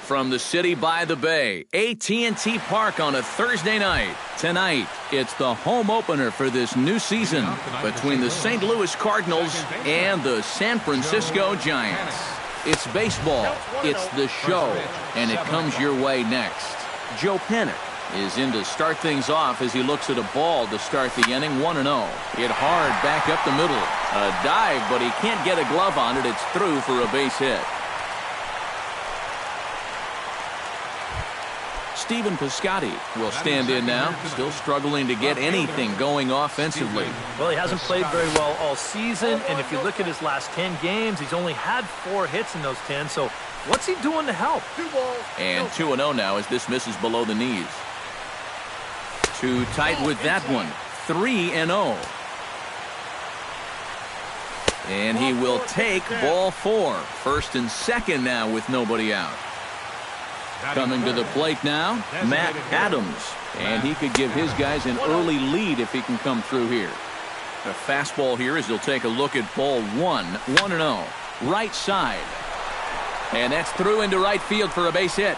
From the city by the bay, AT&T Park on a Thursday night. Tonight, it's the home opener for this new season between the St. Louis Cardinals and the San Francisco Giants. It's baseball, it's the show, and it comes your way next. Joe Panik is in to start things off as he looks at a ball to start the inning, 1-0. Hit hard back up the middle. A dive, but he can't get a glove on it. It's through for a base hit. Stephen Piscotty will stand in now, still struggling to get anything going offensively. Well, he hasn't played very well all season, and if you look at his last 10 games, he's only had 4 hits in those 10, so what's he doing to help? And 2-0 now as this misses below the knees. Too tight with that one. 3-0. And he will take ball 4. First and second now with nobody out. Coming to the plate now, Matt Adams. And he could give his guys an early lead if he can come through here. A fastball here as he'll take a look at ball 1. 1-0. Right side. And that's through into right field for a base hit.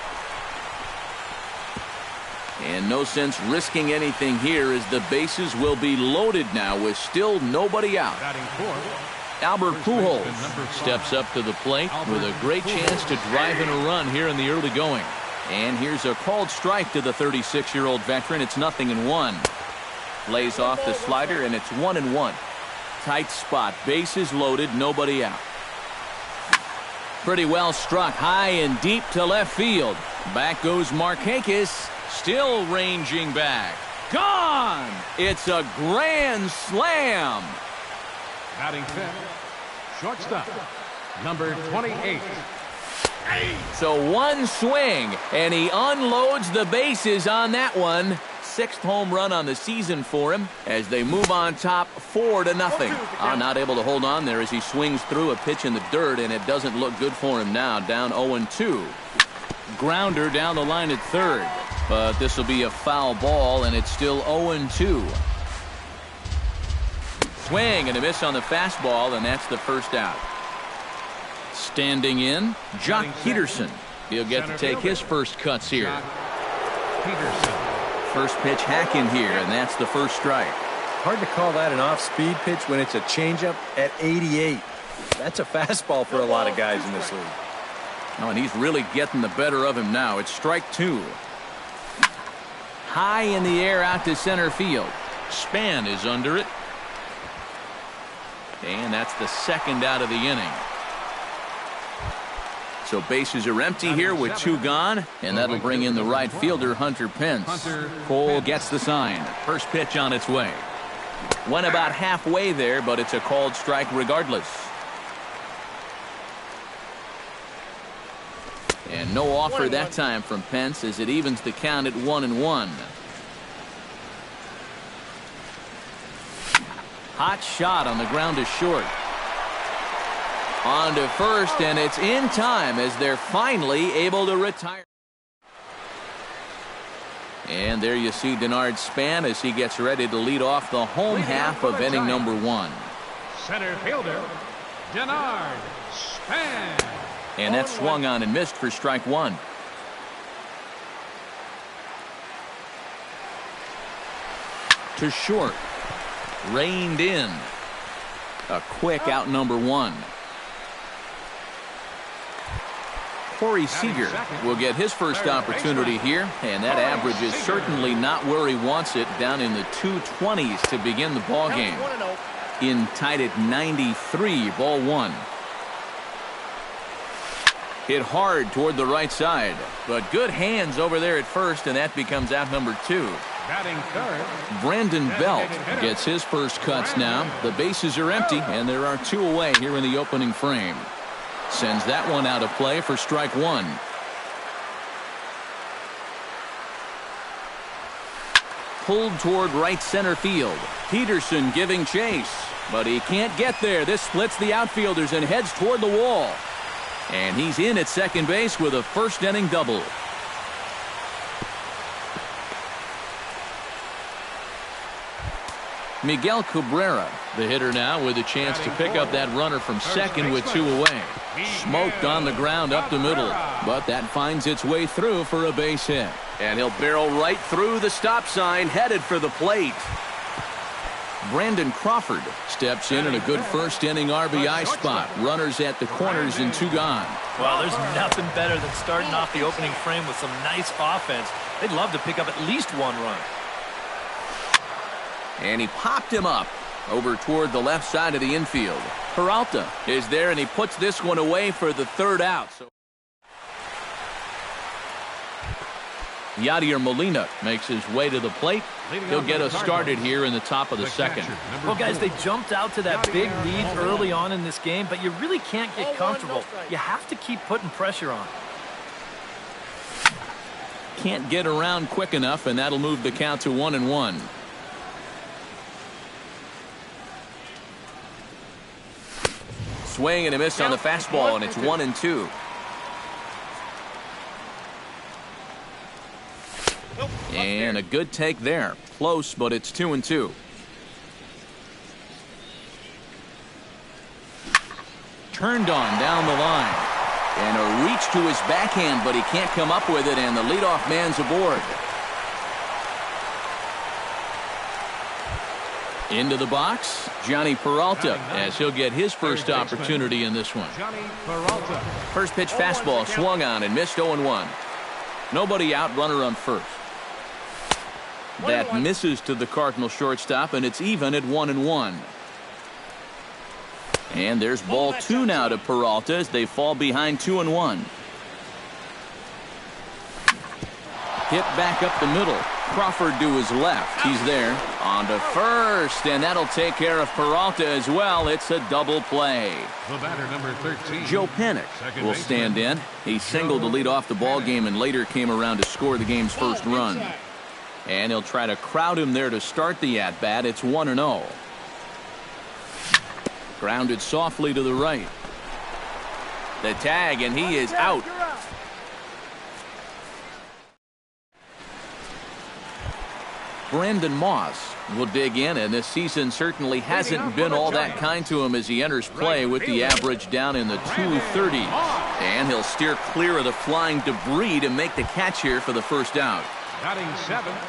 And no sense risking anything here as the bases will be loaded now with still nobody out. Albert Pujols steps up to the plate with a great chance to drive in a run here in the early going. And here's a called strike to the 36-year-old veteran. It's 0-1. Lays off the slider, and it's 1-1. Tight spot. Bases loaded. Nobody out. Pretty well struck high and deep to left field. Back goes Markakis. Still ranging back. Gone! It's a grand slam. Batting fifth, shortstop, number 28. So one swing, and he unloads the bases on that one. 6th home run on the season for him as they move on top 4-0. Not able to hold on there as he swings through a pitch in the dirt, and it doesn't look good for him now. Down 0-2. Grounder down the line at third. But this will be a foul ball, and it's still 0-2. Swing and a miss on the fastball, and that's the first out. Standing in, Jock Peterson. He'll get to take his first cuts here. First pitch hack in here, and that's the first strike. Hard to call that an off-speed pitch when it's a changeup at 88. That's a fastball for a lot of guys in this league. Oh, and he's really getting the better of him now. It's strike 2. High in the air out to center field. Span is under it. And that's the second out of the inning. So bases are empty here with 2 gone, and that'll bring in the right fielder, Hunter Pence. Cole gets the sign. First pitch on its way. Went about halfway there, but it's a called strike regardless. And no offer that time from Pence as it evens the count at 1-1. Hot shot on the ground to short. On to first, and it's in time as they're finally able to retire. And there you see Denard Span as he gets ready to lead off the home half of inning number 1. Center fielder, Denard Span. And that swung on and missed for strike 1. To short. Reined in. A quick out number 1. Corey Seager will get his first opportunity here, and that average is certainly not where he wants it, down in the 220s to begin the ball game. In tied at 93, ball 1. Hit hard toward the right side, but good hands over there at first, and that becomes out number 2. Batting third, Brandon Belt gets his first cuts now. The bases are empty, and there are 2 away here in the opening frame. Sends that one out of play for strike 1. Pulled toward right center field. Peterson giving chase, but he can't get there. This splits the outfielders and heads toward the wall. And he's in at second base with a first inning double. Miguel Cabrera, the hitter now, with a chance to pick up that runner from second with 2 away. Smoked on the ground up the middle, but that finds its way through for a base hit. And he'll barrel right through the stop sign, headed for the plate. Brandon Crawford steps in a good first-inning RBI spot. Runners at the corners and 2 gone. Well, there's nothing better than starting off the opening frame with some nice offense. They'd love to pick up at least 1 run. And he popped him up over toward the left side of the infield. Peralta is there, and he puts this one away for the 3rd out. Yadier Molina makes his way to the plate. He'll get us started here in the top of the 2nd. Well, guys, they jumped out to that big lead early on in this game, but you really can't get comfortable. You have to keep putting pressure on. Can't get around quick enough, and that'll move the count to 1-1. Swing and a miss on the fastball, and it's 1-2. And a good take there. Close, but it's 2-2. Turned on down the line. And a reach to his backhand, but he can't come up with it, and the leadoff man's aboard. Into the box, Johnny Peralta, as he'll get his first opportunity in this one. First pitch fastball swung on and missed 0-1. Nobody out, runner on first. That misses to the Cardinal shortstop, and it's even at 1-1. And there's ball 2 now to Peralta as they fall behind 2-1. Hit back up the middle. Crawford to his left. He's there. On to first, and that'll take care of Peralta as well. It's a double play. The batter, number 13. Joe Panik will stand in. He singled to lead off the ball game and later came around to score the game's first run. And he'll try to crowd him there to start the at-bat. It's 1-0. Grounded softly to the right. The tag, and he is out. Brandon Moss will dig in, and this season certainly hasn't been all that kind to him as he enters play with the average down in the 230s. And he'll steer clear of the flying debris to make the catch here for the first out.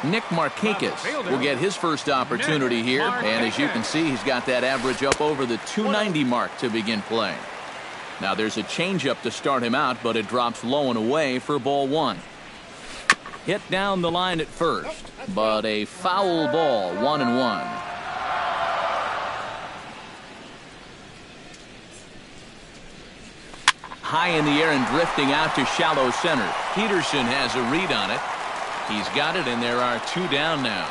Nick Markakis will get his first opportunity here, and as you can see, he's got that average up over the 290 mark to begin play. Now there's a changeup to start him out, but it drops low and away for ball 1. Hit down the line at first, but a foul ball, 1-1. High in the air and drifting out to shallow center. Peterson has a read on it. He's got it, and there are 2 down now.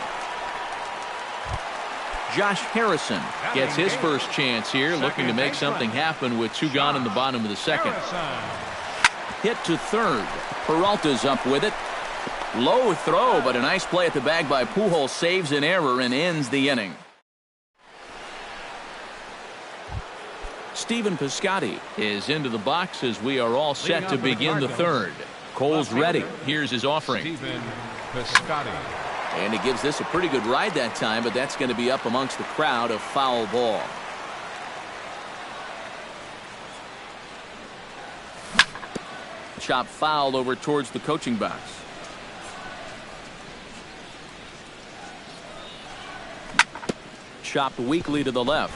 Josh Harrison gets his first chance here, looking to make something happen with 2 gone in the bottom of the 2nd. Hit to third. Peralta's up with it. Low throw, but a nice play at the bag by Pujols saves an error and ends the inning. Stephen Piscotty is into the box as we are all set to begin the 3rd. Cole's ready. Here's his offering. Stephen Piscotty. And he gives this a pretty good ride that time, but that's going to be up amongst the crowd, a foul ball. Chop foul over towards the coaching box. Chopped weakly to the left.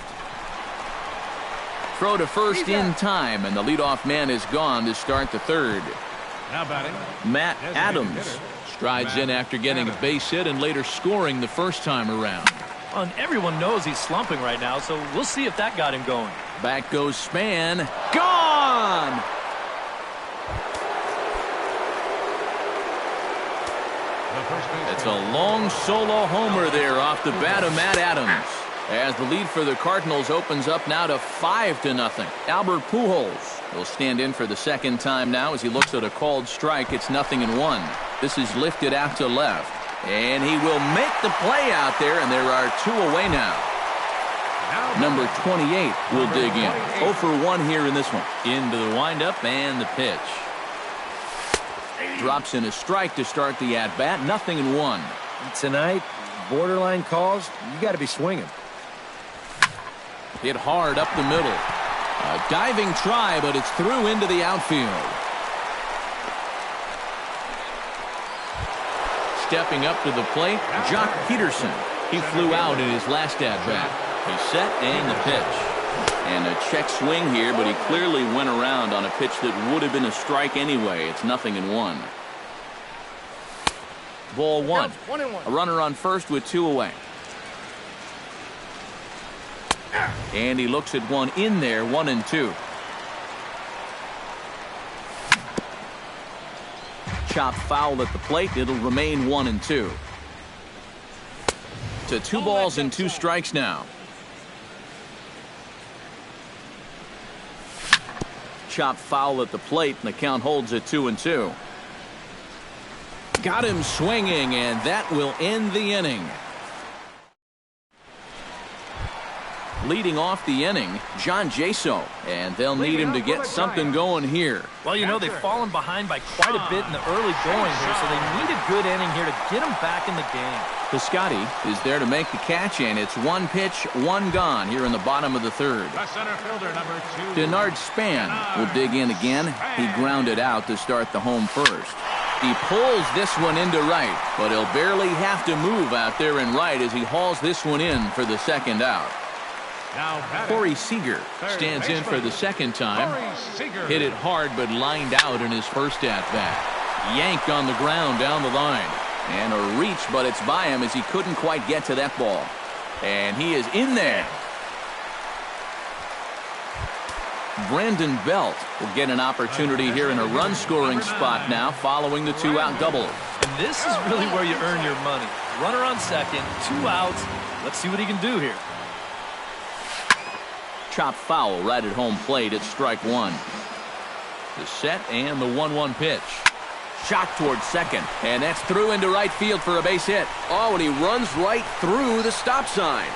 Throw to first in time, and the leadoff man is gone to start the 3rd. Now batting, Matt Adams strides in after getting a base hit and later scoring the first time around. And everyone knows he's slumping right now, so we'll see if that got him going. Back goes Span. Gone! It's a long solo homer there off the bat of Matt Adams, as the lead for the Cardinals opens up now to 5-0. Albert Pujols will stand in for the 2nd time now as he looks at a called strike. It's 0-1. This is lifted out to left, and he will make the play out there, and there are 2 away now. Number 28 will dig in. 0 for 1 here in this one. Into the windup and the pitch. Drops in a strike to start the at-bat. 0-1. Tonight, borderline calls, you got to be swinging. Hit hard up the middle. A diving try, but it's through into the outfield. Stepping up to the plate, Jock Peterson. He flew out in his last at-bat. He's set and the pitch. And a check swing here, but he clearly went around on a pitch that would have been a strike anyway. It's 0-1. Ball one. A runner on first with 2 away. And he looks at one in there, 1-2. Chop foul at the plate. It'll remain 1-2. To 2 balls and 2 strikes now. Chop foul at the plate, and the count holds at 2-2. Got him swinging, and that will end the inning. Leading off the inning, John Jaso, and they'll need him to get something going here. Well, you know, they've fallen behind by quite a bit in the early going here, so they need a good inning here to get them back in the game. Piscotty is there to make the catch, and it's 1 pitch, 1 gone here in the bottom of the third. The center fielder, number 2. Denard Span will dig in again. He grounded out to start the home first. He pulls this one into right, but he'll barely have to move out there in right as he hauls this one in for the second out. Corey Seager stands in for the second time. Hit it hard but lined out in his first at-bat. Yanked on the ground down the line. And a reach, but it's by him as he couldn't quite get to that ball. And he is in there. Brandon Belt will get an opportunity here in a run-scoring spot now following the 2-out double. And this is really where you earn your money. Runner on second, 2 outs. Let's see what he can do here. Chop foul right at home plate at strike 1. The set and the 1-1 pitch. Shot towards second, and that's through into right field for a base hit. Oh, and he runs right through the stop sign.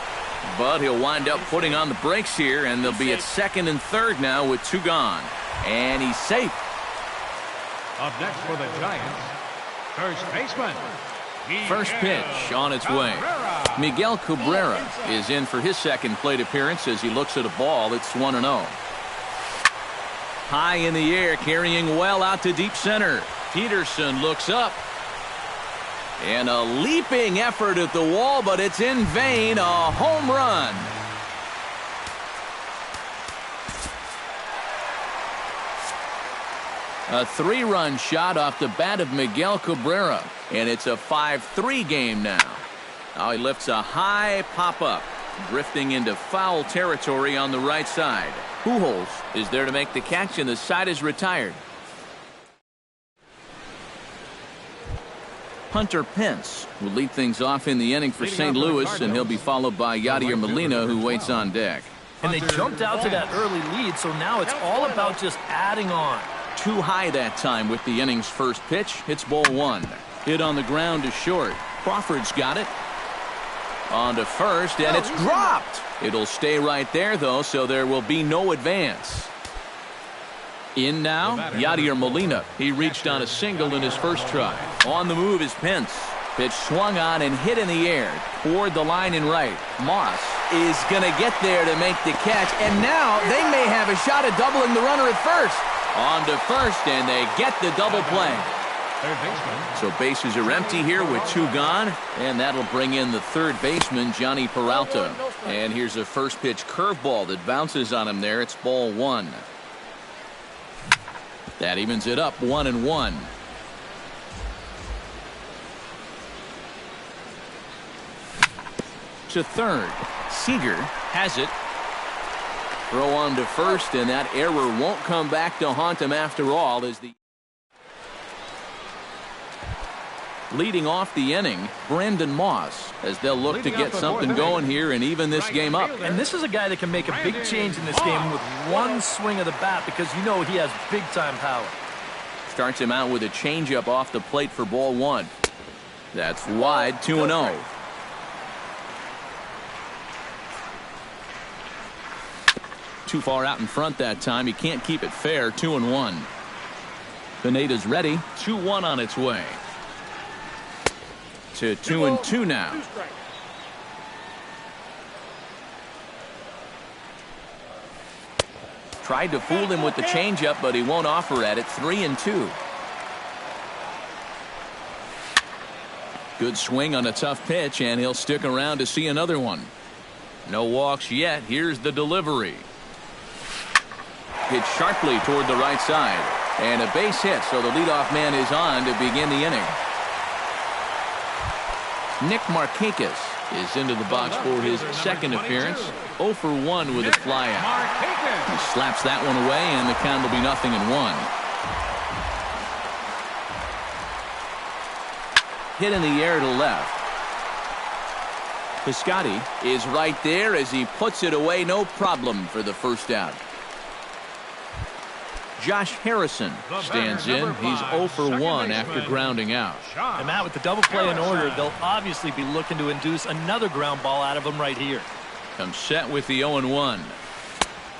But he'll wind up putting on the brakes here, and they'll be at second and third now with 2 gone. And he's safe. Up next for the Giants, first baseman. First pitch on its way. Miguel Cabrera is in for his second plate appearance as he looks at a ball. It's 1-0. High in the air, carrying well out to deep center. Peterson looks up. And a leaping effort at the wall, but it's in vain. A home run. A 3-run shot off the bat of Miguel Cabrera. And it's a 5-3 game now. Now he lifts a high pop-up, drifting into foul territory on the right side. Pujols is there to make the catch, and the side is retired. Hunter Pence will lead things off in the inning for St. Louis, and he'll be followed by Yadier Molina, who waits on deck. And they jumped out to that early lead, so now it's all about just adding on. Too high that time with the inning's first pitch. It's ball 1. Hit on the ground to short. Crawford's got it. On to first, and it's dropped. It'll stay right there, though, so there will be no advance. In now, Yadier Molina. He reached on a single in his first try. On the move is Pence. Pitch swung on and hit in the air toward the line in right. Moss is going to get there to make the catch, and now they may have a shot at doubling the runner at first. On to first, and they get the double play. So bases are empty here with 2 gone, and that'll bring in the third baseman, Johnny Peralta. And here's a first pitch curveball that bounces on him there. It's ball 1. That evens it up 1-1. To third. Seager has it. Throw on to first, and that error won't come back to haunt him after all as the leading off the inning, Brandon Moss, as they'll look to get something going here and even this game up. And this is a guy that can make a big change in this game with one swing of the bat, because you know he has big-time power. Starts him out with a changeup off the plate for ball 1. That's wide, 2-0. Too far out in front that time. He can't keep it fair. 2-1. Pineda's ready. 2-1 on its way. To 2-2 now. Tried to fool him with the changeup, but he won't offer at it. 3-2. Good swing on a tough pitch, and he'll stick around to see another one. No walks yet. Here's the delivery. Hit sharply toward the right side. And a base hit, so the leadoff man is on to begin the inning. Nick Markakis is into the box for his second appearance. 0 for 1 with a flyout. He slaps that one away, and the count will be 0-1. Hit in the air to left. Piscotty is right there as he puts it away. No problem for the first out. Josh Harrison stands in. He's 0 for 1 after grounding out. And Matt, with the double play in order, they'll obviously be looking to induce another ground ball out of him right here. Comes set with the 0-1.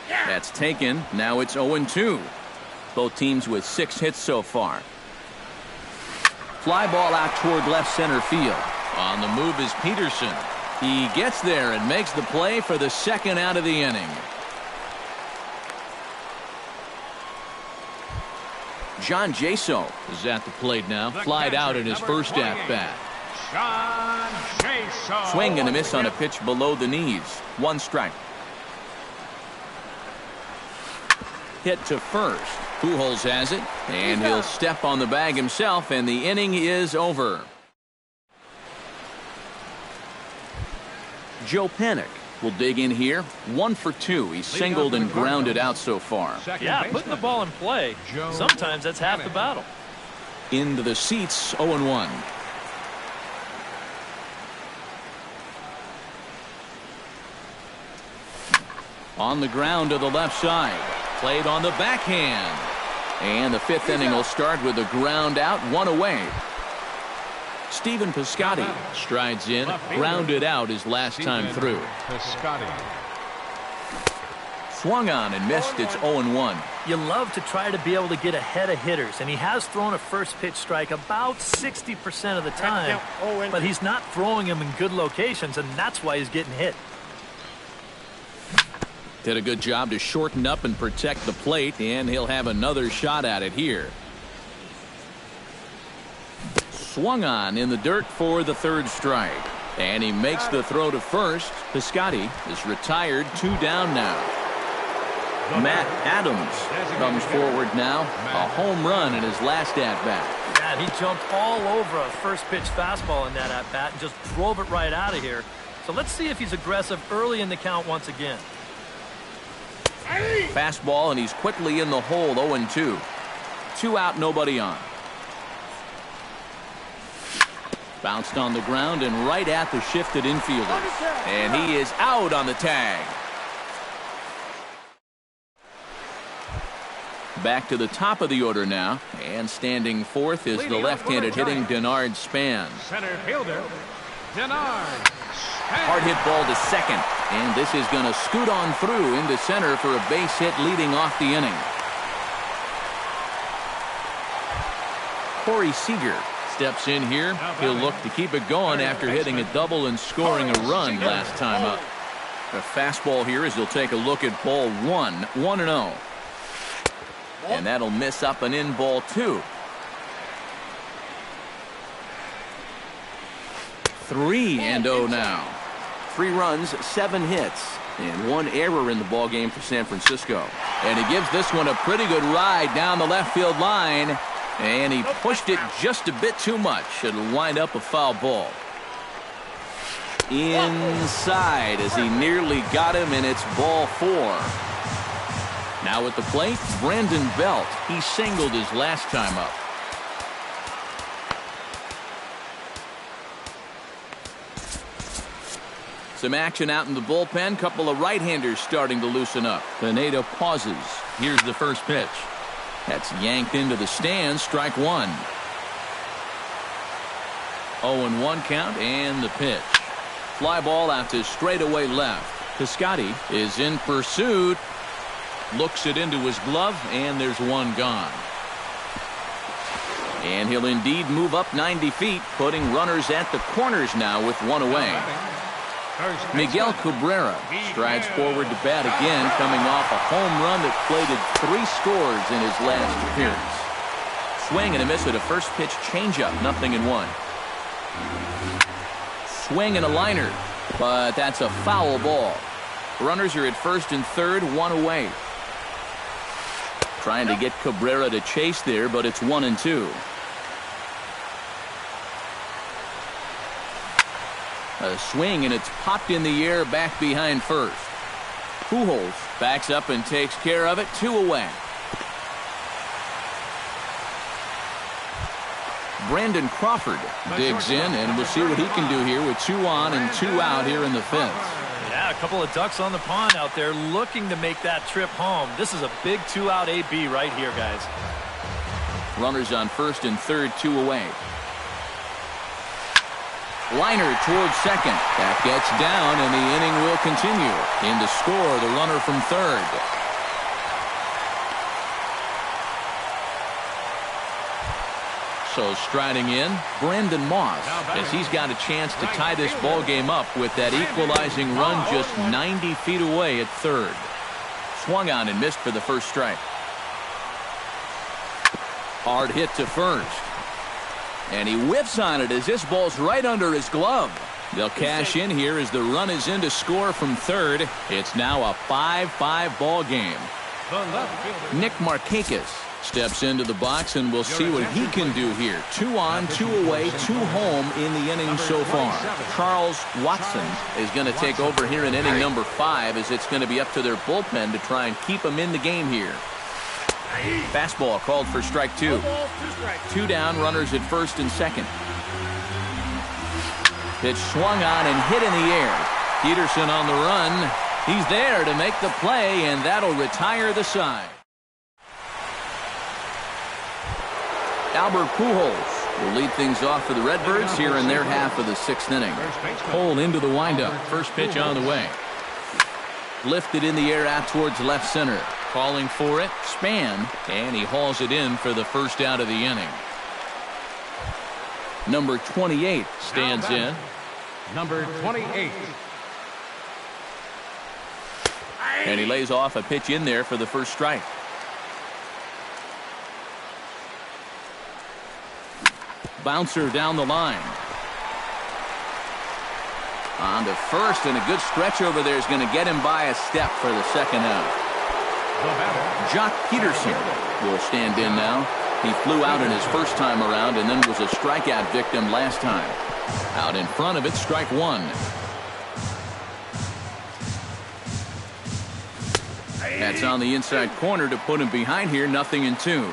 That's taken. Now it's 0-2. Both teams with 6 hits so far. Fly ball out toward left center field. On the move is Peterson. He gets there and makes the play for the second out of the inning. John Jaso is at the plate now. Flied out in his first at-bat. Swing and a miss on a pitch below the knees. 1 strike. Hit to first. Pujols has it, and he'll step on the bag himself, and the inning is over. Joe Panik will dig in here. 1 for 2. He's singled and grounded out so far. Yeah, putting the ball in play, sometimes that's half the battle. Into the seats, 0-1. On the ground to the left side. Played on the backhand. And the 5th inning will start with a ground out, 1 away. Stephen Piscotty strides in, grounded out his last time through. Swung on and missed. It's 0-1. You love to try to be able to get ahead of hitters, and he has thrown a first pitch strike about 60% of the time, but he's not throwing them in good locations, and that's why he's getting hit. Did a good job to shorten up and protect the plate, and he'll have another shot at it here. Swung on in the dirt for the 3rd strike. And he makes the throw to first. Piscotty is retired. 2 down now. Matt Adams comes forward now. A home run in his last at-bat. Yeah, he jumped all over a first pitch fastball in that at-bat and just drove it right out of here. So let's see if he's aggressive early in the count once again. Fastball, and he's quickly in the hole. 0-2. 2 out, nobody on. Bounced on the ground and right at the shifted infielders. And he is out on the tag. Back to the top of the order now. And standing 4th is the left-handed hitting Denard Span. Center fielder, Denard Span. Hard hit ball to second. And this is going to scoot on through into center for a base hit leading off the inning. Corey Seager steps in here. He'll look to keep it going after hitting a double and scoring a run last time up. A fastball here as he'll take a look at ball 1. 1-0. And that'll miss up and in ball 2. 3-0 now. 3 runs, 7 hits, and 1 error in the ball game for San Francisco. And he gives this one a pretty good ride down the left field line. And he pushed it just a bit too much. It'll wind up a foul ball. Inside as he nearly got him, and it's ball 4. Now at the plate, Brandon Belt. He singled his last time up. Some action out in the bullpen. Couple of right-handers starting to loosen up. Pineda pauses. Here's the first pitch. That's yanked into the stands. Strike 1. 0-1 count and the pitch. Fly ball out to straightaway left. Piscotty is in pursuit. Looks it into his glove, and there's 1 gone. And he'll indeed move up 90 feet, putting runners at the corners now with 1 away. Miguel Cabrera strides forward to bat again, coming off a home run that plated 3 scores in his last appearance. Swing and a miss with a first pitch changeup, 0-1. Swing and a liner, but that's a foul ball. Runners are at first and third, 1 away. Trying to get Cabrera to chase there, but it's 1-2. A swing, and it's popped in the air back behind first. Pujols backs up and takes care of it, 2 away. Brandon Crawford digs in, and we'll see what he can do here with 2 on and 2 out here in the 5th. Yeah, a couple of ducks on the pond out there looking to make that trip home. This is a big 2-out AB right here, guys. Runners on first and third, 2 away. Liner towards second. That gets down, and the inning will continue. In to score, the runner from third. So striding in, Brandon Moss, as he's got a chance to tie this ball game up with that equalizing run just 90 feet away at third. Swung on and missed for the first strike. Hard hit to first. And he whiffs on it as this ball's right under his glove. They'll cash in here as the run is in to score from third. It's now a 5-5 ball game. Nick Markakis steps into the box, and we'll see what he can do here. 2 on, 2 away, 2 home in the inning so far. Charles Watson is going to take over here in inning number 5, as it's going to be up to their bullpen to try and keep him in the game here. Fastball called for strike 2. 2 down, runners at first and second. Pitch swung on and hit in the air. Peterson on the run. He's there to make the play, and that'll retire the side. Albert Pujols will lead things off for the Redbirds here in their half of the 6th inning. Cole into the windup. First pitch on the way. Lifted in the air out towards left center. Calling for it, Span, and he hauls it in for the first out of the inning. Number 28 stands in. Number 28. And he lays off a pitch in there for the first strike. Bouncer down the line. On to first, and a good stretch over there is going to get him by a step for the second out. Jock Peterson will stand in now. He flew out in his first time around and then was a strikeout victim last time. Out in front of it, strike 1. That's on the inside corner to put him behind here, 0-2.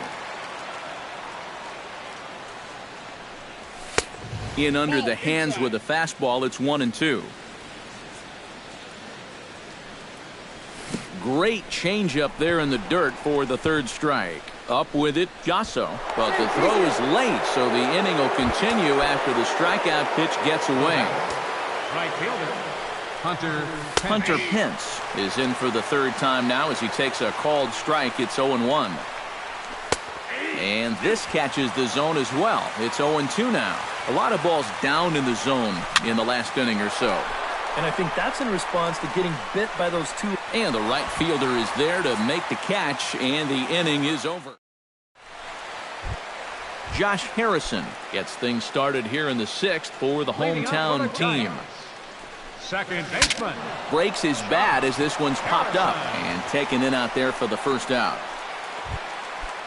In under the hands with a fastball, it's 1-2. Great changeup there in the dirt for the third strike. Up with it, Jasso. But the throw is late, so the inning will continue after the strikeout pitch gets away. Right fielder, Hunter Pence is in for the third time now as he takes a called strike. It's 0-1. And this catches the zone as well. It's 0-2 now. A lot of balls down in the zone in the last inning or so. And I think that's in response to getting bit by those 2. And the right fielder is there to make the catch, and the inning is over. Josh Harrison gets things started here in the 6th for the hometown team. second baseman. Breaks his bat as this one's popped up and taken in out there for the first out.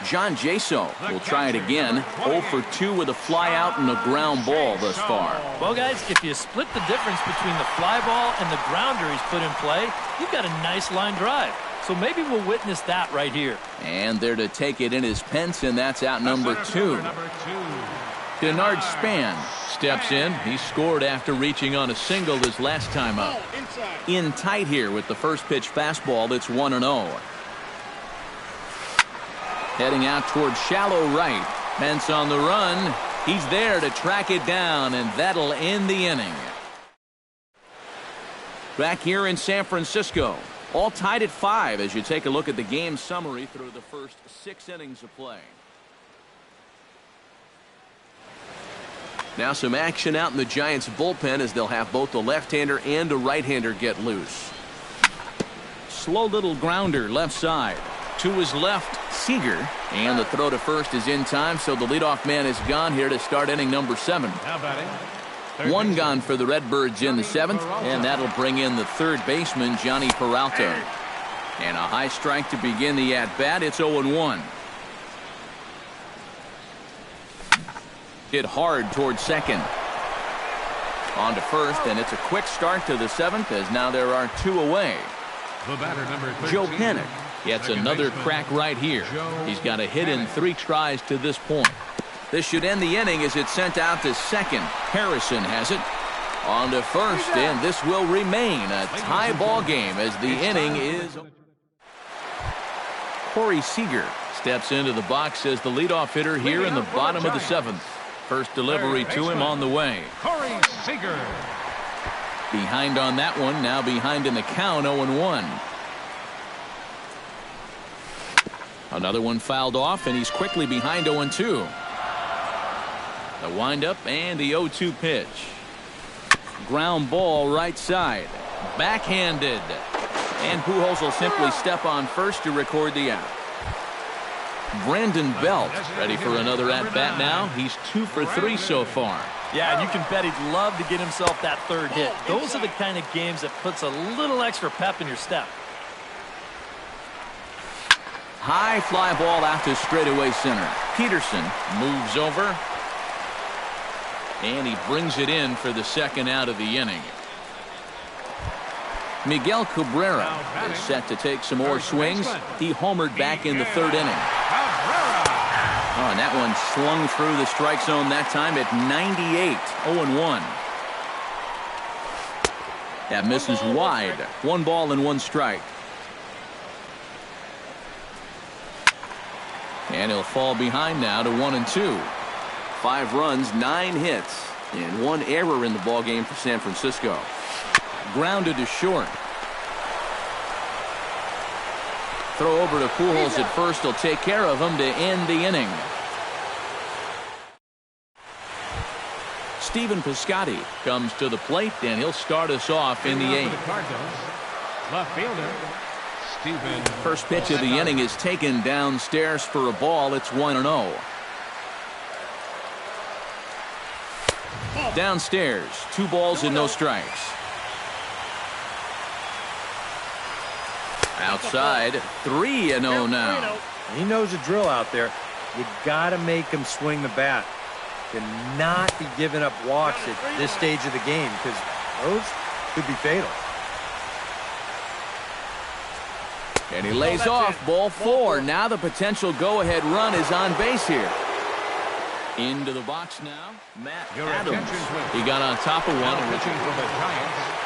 John Jaso will try it again. 0 for 2 with a fly out and a ground ball thus far. Well, guys, if you split the difference between the fly ball and the grounder he's put in play, you've got a nice line drive. So maybe we'll witness that right here. And there to take it in is Pence, and that's out number 2. Denard Span steps in. He scored after reaching on a single his last time up. In tight here with the first pitch fastball. That's 1-0. Heading out towards shallow right. Pence on the run. He's there to track it down, and that'll end the inning. Back here in San Francisco, all tied at 5 as you take a look at the game summary through the first 6 innings of play. Now some action out in the Giants bullpen as they'll have both the left-hander and a right-hander get loose. Slow little grounder left side. To his left, Seager. And the throw to first is in time, so the leadoff man is gone here to start inning number 7. Now batting. One gone for the Redbirds in the 7th, and that'll bring in the third baseman, Johnny Peralta. And a high strike to begin the at-bat. It's 0-1. Hit hard towards second. On to first, and it's a quick start to the 7th as now there are 2 away. The batter, number 13. Joe Panik gets another crack right here. He's got a hit in 3 tries to this point. This should end the inning as it's sent out to second. Harrison has it. On to first, and this will remain a tie ball game as the inning is. Corey Seager steps into the box as the leadoff hitter here in the bottom of the 7th. First delivery to him on the way. Corey Seager. Behind on that one, now behind in the count, 0-1. Another one fouled off, and he's quickly behind 0-2. The windup and the 0-2 pitch. Ground ball right side. Backhanded. And Pujols will simply step on first to record the out. Brandon Belt ready for another at-bat now. He's 2 for 3 so far. Yeah, and you can bet he'd love to get himself that third hit. Those are the kind of games that puts a little extra pep in your step. High fly ball out to straightaway center. Peterson moves over. And he brings it in for the second out of the inning. Miguel Cabrera is set to take some more swings. He homered back in the 3rd inning. Oh, and that one slung through the strike zone that time at 98. 0-1. That misses wide. 1 ball and 1 strike. And he'll fall behind now to 1-2. 5 runs, 9 hits, and 1 error in the ballgame for San Francisco. Grounded to short. Throw over to Pujols at first. He'll take care of him to end the inning. Stephen Piscotty comes to the plate, and he'll start us off in the 8th. Left fielder, Stephen. First pitch of the inning is taken downstairs for a ball. It's 1-0. Downstairs, 2 balls and no strikes. Outside, 3-0 now. He knows the drill out there. You got to make him swing the bat. Cannot be giving up walks at this stage of the game because those could be fatal. And he lays off ball 4. Now the potential go-ahead run is on base here. Into the box now, Matt Adams. He got on top of one. Pitching for the Giants.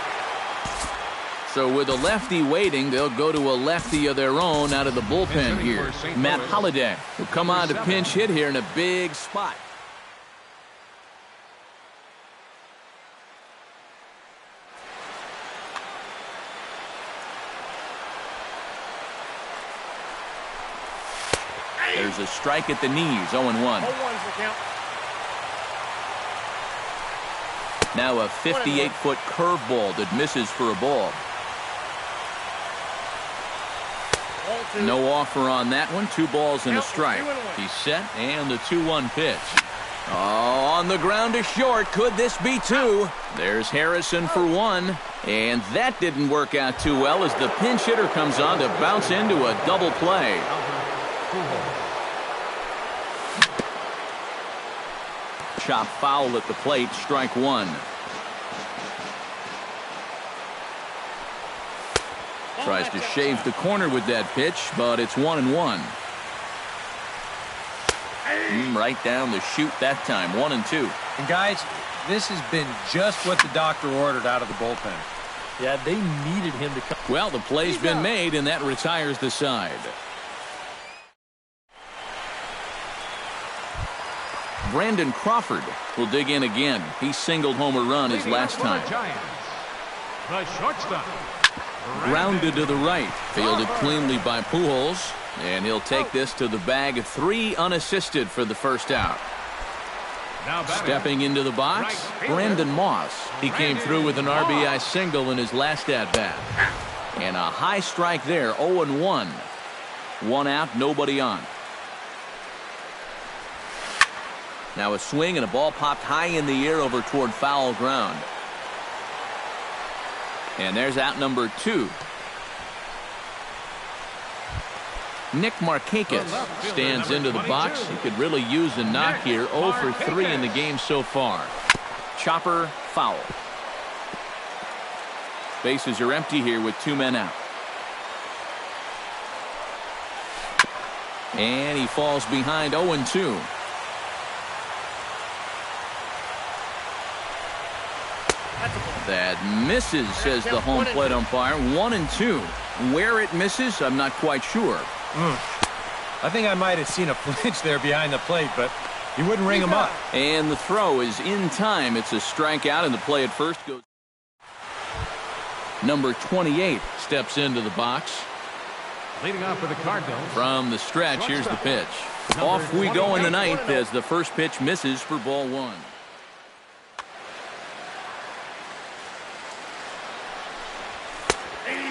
So with a lefty waiting, they'll go to a lefty of their own out of the bullpen here. Matt Holliday will come on to pinch hit here in a big spot. There's a strike at the knees, 0-1. Now a 58-foot curveball that misses for a ball. No offer on that one. 2 balls and a strike. He's set, and the 2-1 pitch. Oh, on the ground to short. Could this be 2? There's Harrison for 1. And that didn't work out too well as the pinch hitter comes on to bounce into a double play. Chop foul at the plate, strike 1. Tries to shave the corner with that pitch, but it's 1-1. Right down the chute that time, 1-2. And guys, this has been just what the doctor ordered out of the bullpen. Yeah, they needed him to come. Well, the play's been made, and that retires the side. Brandon Crawford will dig in again. He singled home a run his last time. The shortstop. Grounded to the right. Fielded cleanly by Pujols. And he'll take this to the bag. 3 unassisted for the first out. Stepping into the box, Brandon Moss. He came through with an RBI single in his last at-bat. And a high strike there, 0-1. One out, nobody on. Now a swing and a ball popped high in the air over toward foul ground. And there's out number 2. Nick Markakis stands into the box. He could really use a knock here. 0 for 3 in the game so far. Chopper foul. Bases are empty here with 2 men out. And he falls behind 0-2. That misses, says the home plate umpire. 1-2. Where it misses, I'm not quite sure. I think I might have seen a flinch there behind the plate, but he wouldn't ring him up. And the throw is in time. It's a strikeout, and the play at first goes. Number 28 steps into the box. Leading off for the Cardinals. From the stretch, here's the pitch. Off we go in the ninth as the first pitch misses for ball 1.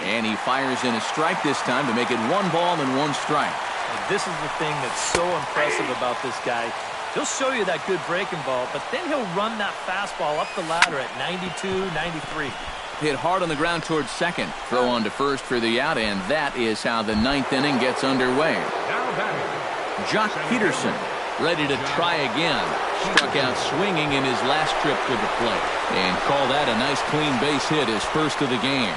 And he fires in a strike this time to make it 1 ball and 1 strike. And this is the thing that's so impressive about this guy. He'll show you that good breaking ball, but then he'll run that fastball up the ladder at 92, 93. Hit hard on the ground towards second. Throw on to first for the out, and that is how the 9th inning gets underway. Jock Peterson ready to try again. Struck out swinging in his last trip to the plate. And call that a nice clean base hit, his first of the game.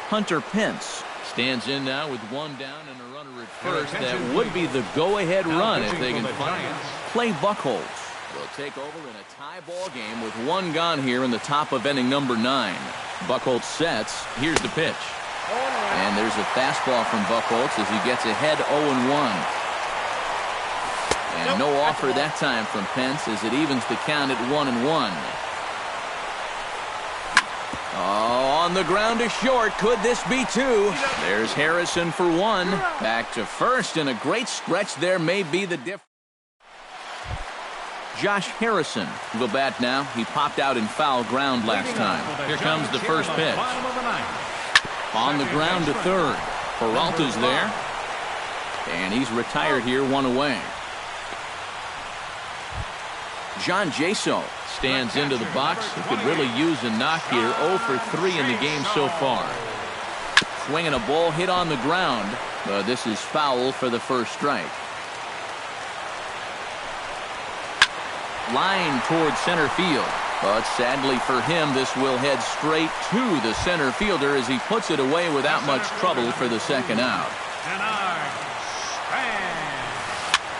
Hunter Pence stands in now with 1 down and a runner at first. That would be the go-ahead run if they can find it. Clay Buchholz will take over in a tie ball game with 1 gone here in the top of inning number 9. Buchholz sets. Here's the pitch. And there's a fastball from Buchholz as he gets ahead 0-1. And no offer that time from Pence as it evens the count at 1-1. Oh, on the ground to short. Could this be 2? There's Harrison for 1. Back to first, and a great stretch there may be the difference. Josh Harrison will bat now. He popped out in foul ground last time. Here comes the first pitch. On the ground to third. Peralta's there. And he's retired here, 1 away. John Jaso stands into the box. He could really use a knock here. 0 for 3 in the game so far. Swinging a ball hit on the ground. But this is foul for the first strike. Line towards center field. But sadly for him, this will head straight to the center fielder as he puts it away without much trouble for the second out.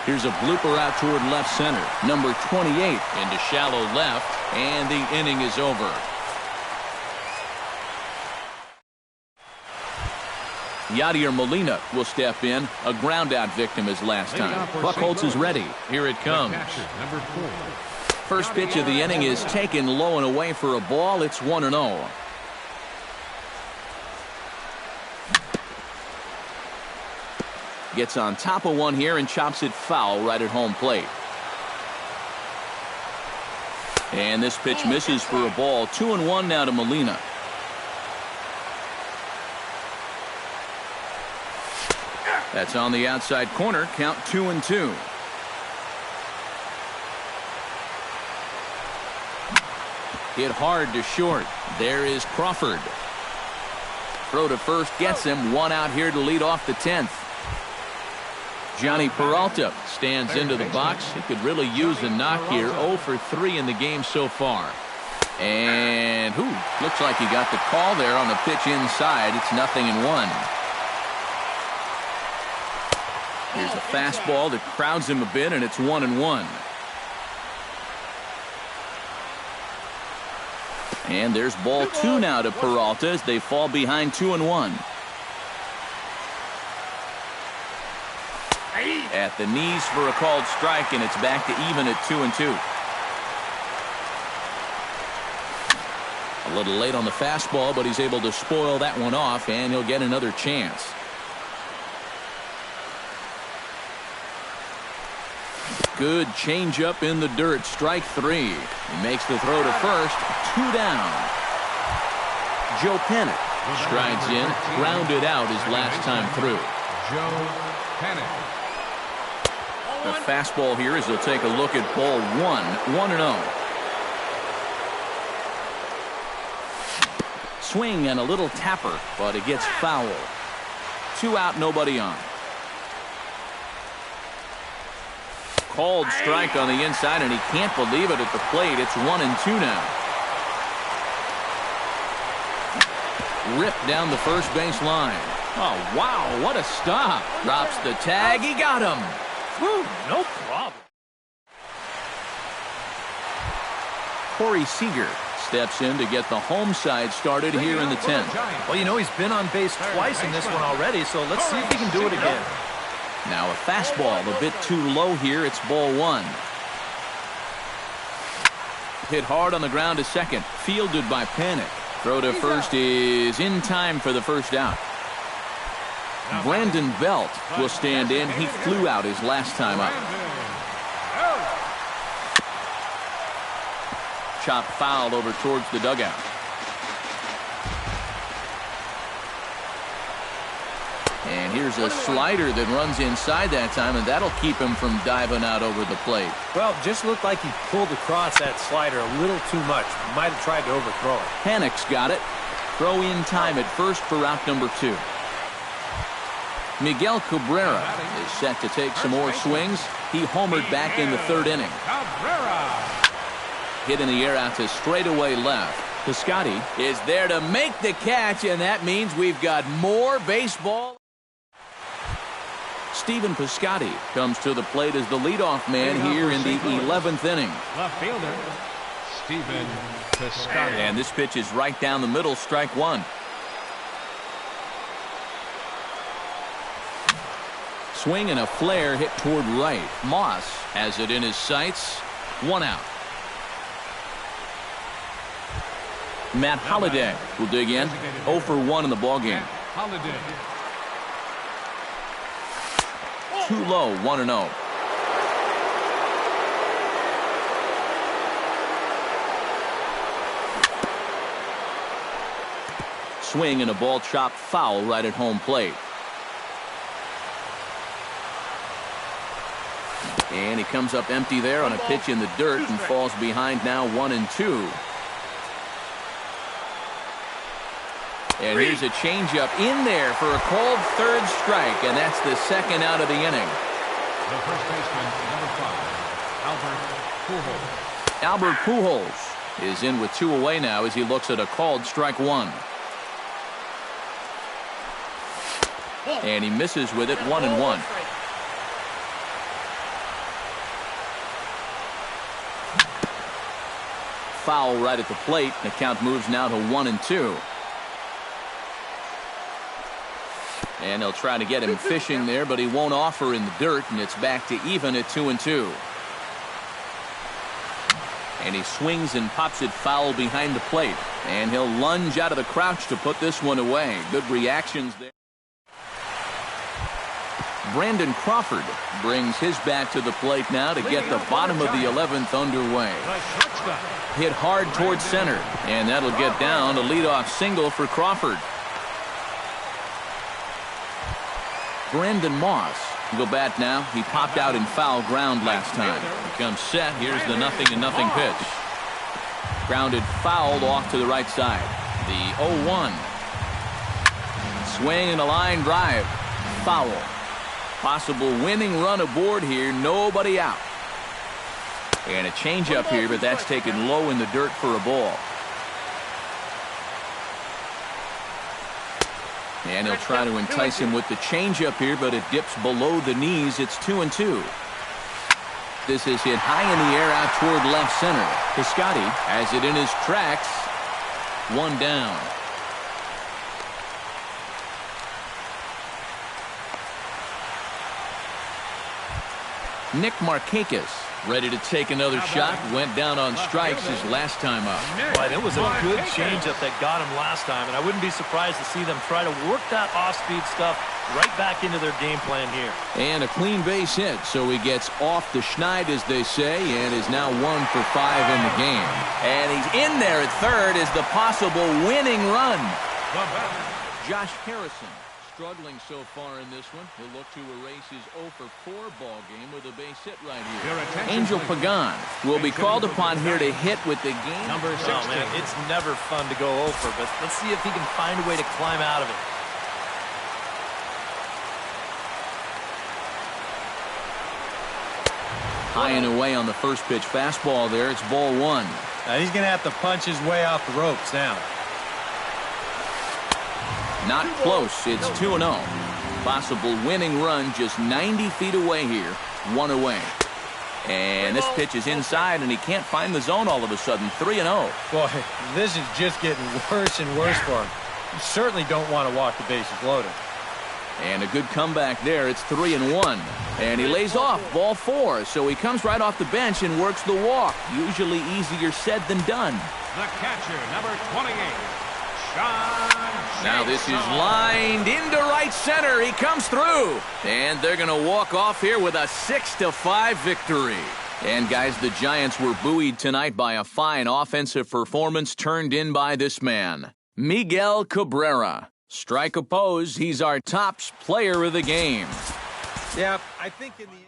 Here's a blooper out toward left center. Number 28 into shallow left, and the inning is over. Yadier Molina will step in. A ground out victim as last time. Buchholz is ready. Here it comes. First pitch of the inning is taken low and away for a ball. It's 1-0. Gets on top of one here and chops it foul right at home plate. And this pitch misses for a ball. 2-1 now to Molina. That's on the outside corner. Count 2-2. Hit hard to short. There is Crawford. Throw to first gets him. 1 out here to lead off the 10th. Johnny Peralta stands into the box. He could really use a knock here. 0 for 3 in the game so far. And looks like he got the call there on the pitch inside. It's 0-1. Here's a fastball that crowds him a bit, and it's 1-1. And there's ball 2 now to Peralta as they fall behind 2-1. At the knees for a called strike, and it's back to even at 2-2. A little late on the fastball, but he's able to spoil that one off, and he'll get another chance. Good changeup in the dirt. Strike 3. He makes the throw to first. 2 down. Joe Panik strides in, grounded out his last time through. Joe Panik. The fastball here as he'll take a look at ball 1. 1-0. Swing and a little tapper, but it gets foul. 2 out, nobody on. Called strike on the inside, and he can't believe it at the plate. It's 1-2 now. Ripped down the first base line. Oh, wow, what a stop. Drops the tag. He got him. Whew, no problem. Corey Seager steps in to get the home side started here in the 10th. Well, you know, he's been on base twice in this one already, so let's see if he can do it again. Now a fastball a bit too low here. It's ball 1. Hit hard on the ground to second. Fielded by Panik. Throw to first is in time for the first out. Brandon Belt will stand in. He flew out his last time up. Chop foul over towards the dugout. And here's a slider that runs inside that time, and that'll keep him from diving out over the plate. Well, just looked like he pulled across that slider a little too much. Might have tried to overthrow it. Panik's got it. Throw in time at first for out number 2. Miguel Cabrera is set to take some more swings. He homered back in the 3rd inning. Hit in the air out to straightaway left. Piscotty is there to make the catch, and that means we've got more baseball. Stephen Piscotty comes to the plate as the leadoff man here in the 11th inning. Left fielder, Stephen Piscotty. And this pitch is right down the middle, strike 1. Swing and a flare hit toward right. Moss has it in his sights. 1 out. Matt Holliday will dig in. 0 for 1 in the ballgame. Holiday. Too low, 1-0. Swing and a ball chopped foul right at home plate. And he comes up empty there on a pitch in the dirt and falls behind now 1-2. And here's a changeup in there for a called 3rd strike, and that's the 2nd out of the inning. The first baseman, number 5, Albert Pujols. Albert Pujols is in with 2 away now as he looks at a called strike 1. And he misses with it, 1-1. Foul right at the plate. The count moves now to 1-2. And they'll try to get him fishing there, but he won't offer in the dirt, and it's back to even at 2-2. And he swings and pops it foul behind the plate. And he'll lunge out of the crouch to put this one away. Good reactions there. Brandon Crawford brings his bat to the plate now to get the bottom of the 11th underway. Hit hard towards center, and that'll get down a leadoff single for Crawford. Brandon Moss will bat now. He popped out in foul ground last time. He comes set. Here's the 0-0 pitch. Grounded fouled off to the right side. The 0-1. Swing and a line drive. Foul. Possible winning run aboard here. Nobody out. And a changeup here, but that's taken low in the dirt for a ball. And he'll try to entice him with the changeup here, but it dips below the knees. It's 2-2. This is hit high in the air out toward left center. Piscotty has it in his tracks. 1 down. Nick Markakis, ready to take another shot. Went down on strikes his last time up. Right, it was a good changeup that got him last time, and I wouldn't be surprised to see them try to work that off-speed stuff right back into their game plan here. And a clean base hit, so he gets off the schneid, as they say, and is now 1 for 5 in the game. And he's in there at third as the possible winning run. Josh Harrison struggling so far in this one. He'll look to erase his 0 for 4 ball game with a base hit right here. Angel Pagan will be called upon here to hit with the game. Number 16. Oh, man, it's never fun to go over, but let's see if he can find a way to climb out of it. High and away on the first pitch fastball there. It's ball 1. Now he's going to have to punch his way off the ropes now. Not close. It's 2-0. Possible winning run just 90 feet away here. 1 away. And this pitch is inside, and he can't find the zone all of a sudden. 3-0. Boy, this is just getting worse and worse for him. You certainly don't want to walk the bases loaded. And a good comeback there. It's 3-1. And he lays off ball 4. So he comes right off the bench and works the walk. Usually easier said than done. The catcher, number 28, Sean. Now this is lined into right center. He comes through. And they're going to walk off here with a 6-5 victory. And guys, the Giants were buoyed tonight by a fine offensive performance turned in by this man, Miguel Cabrera. Strike oppose, he's our top player of the game. Yeah, I think in the end...